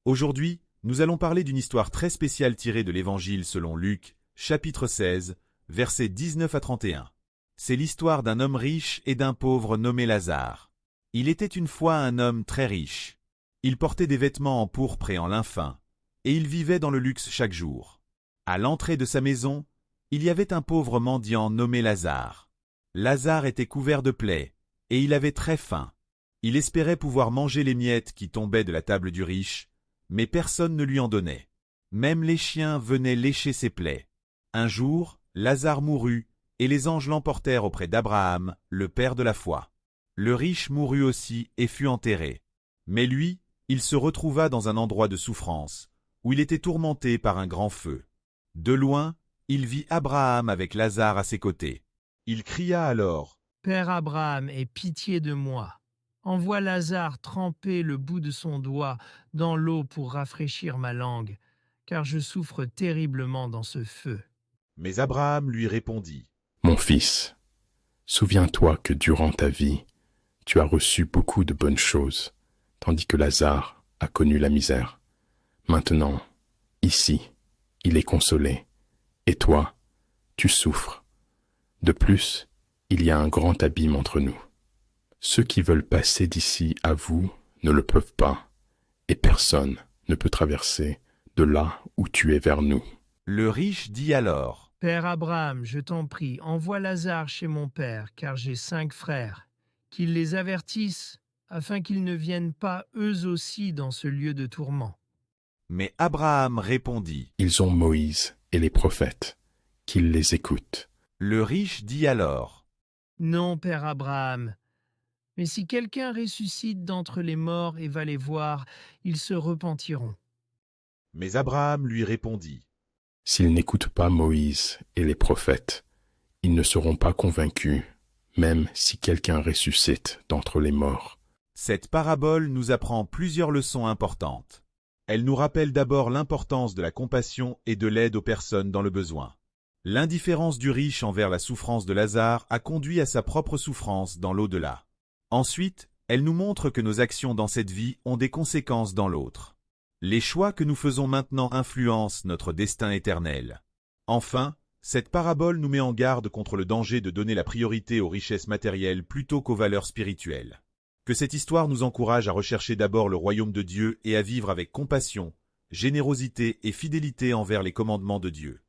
Aujourd'hui, nous allons parler d'une histoire très spéciale tirée de l'Évangile selon Luc, chapitre 16, versets 19 à 31. C'est l'histoire d'un homme riche et d'un pauvre nommé Lazare. Il était une fois un homme très riche. Il portait des vêtements en pourpre et en lin fin, et il vivait dans le luxe chaque jour. À l'entrée de sa maison, il y avait un pauvre mendiant nommé Lazare. Lazare était couvert de plaies, et il avait très faim. Il espérait pouvoir manger les miettes qui tombaient de la table du riche, mais personne ne lui en donnait. Même les chiens venaient lécher ses plaies. Un jour, Lazare mourut, et les anges l'emportèrent auprès d'Abraham, le père de la foi. Le riche mourut aussi et fut enterré. Mais lui, il se retrouva dans un endroit de souffrance, où il était tourmenté par un grand feu. De loin, il vit Abraham avec Lazare à ses côtés. Il cria alors : « Père Abraham, aie pitié de moi. Envoie Lazare tremper le bout de son doigt dans l'eau pour rafraîchir ma langue, car je souffre terriblement dans ce feu. » Mais Abraham lui répondit : « Mon fils, souviens-toi que durant ta vie, tu as reçu beaucoup de bonnes choses, tandis que Lazare a connu la misère. Maintenant, ici, il est consolé, et toi, tu souffres. De plus, il y a un grand abîme entre nous. Ceux qui veulent passer d'ici à vous ne le peuvent pas, et personne ne peut traverser de là où tu es vers nous. » Le riche dit alors : « Père Abraham, je t'en prie, envoie Lazare chez mon père, car j'ai 5 frères, qu'il les avertisse, afin qu'ils ne viennent pas eux aussi dans ce lieu de tourment. » Mais Abraham répondit : « Ils ont Moïse et les prophètes, qu'ils les écoutent. » Le riche dit alors : « Non, Père Abraham, mais si quelqu'un ressuscite d'entre les morts et va les voir, ils se repentiront. » Mais Abraham lui répondit : « S'ils n'écoutent pas Moïse et les prophètes, ils ne seront pas convaincus, même si quelqu'un ressuscite d'entre les morts. » Cette parabole nous apprend plusieurs leçons importantes. Elle nous rappelle d'abord l'importance de la compassion et de l'aide aux personnes dans le besoin. L'indifférence du riche envers la souffrance de Lazare a conduit à sa propre souffrance dans l'au-delà. Ensuite, elle nous montre que nos actions dans cette vie ont des conséquences dans l'autre. Les choix que nous faisons maintenant influencent notre destin éternel. Enfin, cette parabole nous met en garde contre le danger de donner la priorité aux richesses matérielles plutôt qu'aux valeurs spirituelles. Que cette histoire nous encourage à rechercher d'abord le royaume de Dieu et à vivre avec compassion, générosité et fidélité envers les commandements de Dieu.